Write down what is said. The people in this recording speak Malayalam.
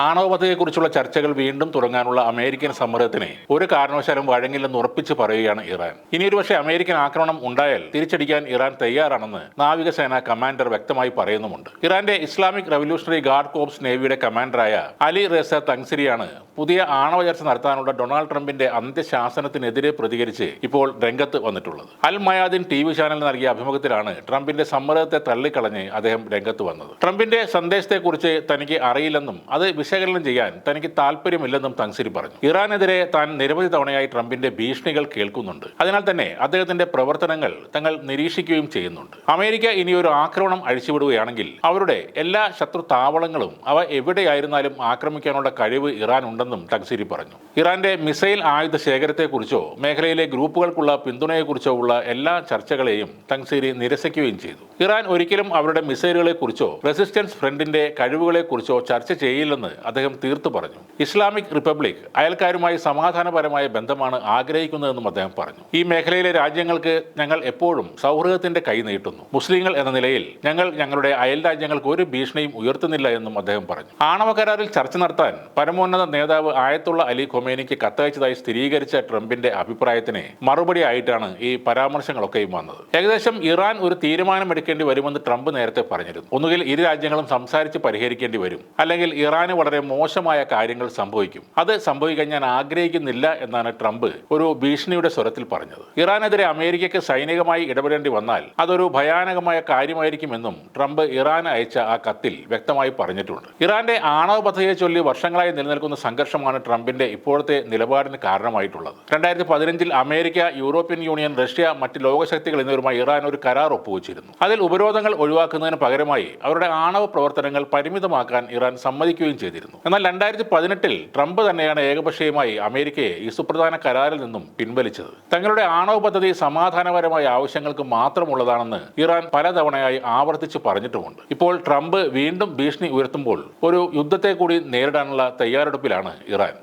ആണവപദ്ധതിയെക്കുറിച്ചുള്ള ചർച്ചകൾ വീണ്ടും തുടങ്ങാനുള്ള അമേരിക്കൻ സമ്മർദ്ദത്തിന് ഒരു കാരണവശാലും വഴങ്ങില്ലെന്ന് ഉറപ്പിച്ചു പറയുകയാണ് ഇറാൻ. ഇനിയൊരു പക്ഷേ അമേരിക്കൻ ആക്രമണം ഉണ്ടായാൽ തിരിച്ചടിക്കാൻ ഇറാൻ തയ്യാറാണെന്ന് നാവികസേന കമാൻഡർ വ്യക്തമായി പറയുന്നുമുണ്ട്. ഇറാന്റെ ഇസ്ലാമിക് റവല്യൂഷണറി ഗാർഡ് കോർപ്സ് നേവിയുടെ കമാൻഡറായ അലി റേസ തങ്സിരിയാണ് പുതിയ ആണവ ചർച്ച നടത്താനുള്ള ഡൊണാൾഡ് ട്രംപിന്റെ അന്ത്യശാസനത്തിനെതിരെ പ്രതികരിച്ച് ഇപ്പോൾ രംഗത്ത് വന്നിട്ടുള്ളത്. അൽ മയാദിൻ TV ചാനലിന് നൽകിയ അഭിമുഖത്തിലാണ് ട്രംപിന്റെ സമ്മർദ്ദത്തെ തള്ളിക്കളഞ്ഞ് അദ്ദേഹം രംഗത്ത് വന്നത്. ട്രംപിന്റെ സന്ദേശത്തെക്കുറിച്ച് തനിക്ക് അറിയില്ലെന്നും അത് വിശകലനം ചെയ്യാൻ തനിക്ക് താല്പര്യമില്ലെന്നും തങ്സിരി പറഞ്ഞു. ഇറാനെതിരെ താൻ നിരവധി തവണയായി ട്രംപിന്റെ ഭീഷണികൾ കേൾക്കുന്നുണ്ട്. അതിനാൽ തന്നെ അദ്ദേഹത്തിന്റെ പ്രവർത്തനങ്ങൾ തങ്ങൾ നിരീക്ഷിക്കുകയും ചെയ്യുന്നുണ്ട്. അമേരിക്ക ഇനിയൊരു ആക്രമണം അഴിച്ചുവിടുകയാണെങ്കിൽ അവരുടെ എല്ലാ ശത്രു താവളങ്ങളും അവ എവിടെയായിരുന്നാലും ആക്രമിക്കാനുള്ള കഴിവ് ഇറാൻ ഉണ്ടെന്നും തങ്സിരി പറഞ്ഞു. ഇറാന്റെ മിസൈൽ ആയുധ ശേഖരത്തെക്കുറിച്ചോ മേഖലയിലെ ഗ്രൂപ്പുകൾക്കുള്ള പിന്തുണയെക്കുറിച്ചോ ഉള്ള എല്ലാ ചർച്ചകളെയും തങ്സിരി നിരസിക്കുകയും ചെയ്തു. ഇറാൻ ഒരിക്കലും അവരുടെ മിസൈലുകളെക്കുറിച്ചോ റെസിസ്റ്റൻസ് ഫ്രണ്ടിന്റെ കഴിവുകളെക്കുറിച്ചോ ചർച്ച ചെയ്യില്ലെന്ന് അദ്ദേഹം തീർത്തു പറഞ്ഞു. ഇസ്ലാമിക് റിപ്പബ്ലിക് അയൽക്കാരുമായി സമാധാനപരമായ ബന്ധമാണ് ആഗ്രഹിക്കുന്നതെന്നും അദ്ദേഹം പറഞ്ഞു. ഈ മേഖലയിലെ രാജ്യങ്ങൾക്ക് ഞങ്ങൾ എപ്പോഴും സൗഹൃദത്തിന്റെ കൈ നീട്ടുന്നു. മുസ്ലിങ്ങൾ എന്ന നിലയിൽ ഞങ്ങൾ ഞങ്ങളുടെ അയൽ രാജ്യങ്ങൾക്ക് ഒരു ഭീഷണിയും ഉയർത്തുന്നില്ല എന്നും അദ്ദേഹം പറഞ്ഞു. ആണവ കരാറിൽ ചർച്ച നടത്താൻ പരമോന്നത നേതാവ് ആയത്തുള്ള അലി ഖൊമേനിക്ക് കത്തയച്ചതായി സ്ഥിരീകരിച്ച ട്രംപിന്റെ അഭിപ്രായത്തിന് മറുപടി ആയിട്ടാണ് ഈ പരാമർശങ്ങളൊക്കെയും വന്നത്. ഏകദേശം ഇറാൻ ഒരു തീരുമാനമെടുക്കേണ്ടി വരുമെന്ന് ട്രംപ് നേരത്തെ പറഞ്ഞിരുന്നു. ഒന്നുകിൽ ഇരു രാജ്യങ്ങളും സംസാരിച്ച് പരിഹരിക്കേണ്ടി വരും, അല്ലെങ്കിൽ ഇറാന് വളരെ മോശമായ കാര്യങ്ങൾ സംഭവിക്കും. അത് സംഭവിക്കാൻ ഞാൻ ആഗ്രഹിക്കുന്നില്ല എന്നാണ് ട്രംപ് ഒരു ഭീഷണിയുടെ സ്വരത്തിൽ പറഞ്ഞത്. ഇറാനെതിരെ അമേരിക്കയ്ക്ക് സൈനികമായി ഇടപെടേണ്ടി വന്നാൽ അതൊരു ഭയാനകമായ കാര്യമായിരിക്കുമെന്നും ട്രംപ് ഇറാൻ അയച്ച ആ കത്തിൽ വ്യക്തമായി പറഞ്ഞിട്ടുണ്ട്. ഇറാന്റെ ആണവ പദ്ധതിയെ ചൊല്ലി വർഷങ്ങളായി നിലനിൽക്കുന്ന സംഘർഷമാണ് ട്രംപിന്റെ ഇപ്പോഴത്തെ നിലപാടിന് കാരണമായിട്ടുള്ളത്. 2015 അമേരിക്ക, യൂറോപ്യൻ യൂണിയൻ, റഷ്യ, മറ്റ് ലോകശക്തികൾ എന്നിവരുമായി ഇറാൻ ഒരു കരാർ ഒപ്പുവെച്ചിരുന്നു. അതിൽ ഉപരോധങ്ങൾ ഒഴിവാക്കുന്നതിന് പകരമായി അവരുടെ ആണവ പ്രവർത്തനങ്ങൾ പരിമിതമാക്കാൻ ഇറാൻ സമ്മതിക്കുകയും ചെയ്തിരുന്നു. എന്നാൽ 2018 ട്രംപ് തന്നെയാണ് ഏകപക്ഷീയമായി അമേരിക്കയെ ഈ സുപ്രധാന കരാറിൽ നിന്നും പിൻവലിച്ചത്. തങ്ങളുടെ ആണവ പദ്ധതി സമാധാനപരമായ ആവശ്യങ്ങൾക്ക് മാത്രമുള്ളതാണെന്ന് ഇറാൻ പലതവണയായി ആവർത്തിച്ച് പറഞ്ഞിട്ടുമുണ്ട്. ഇപ്പോൾ ട്രംപ് വീണ്ടും ഭീഷണി ഉയർത്തുമ്പോൾ ഒരു യുദ്ധത്തെ കൂടി നേരിടാനുള്ള തയ്യാറെടുപ്പിലാണ് ഇറാൻ.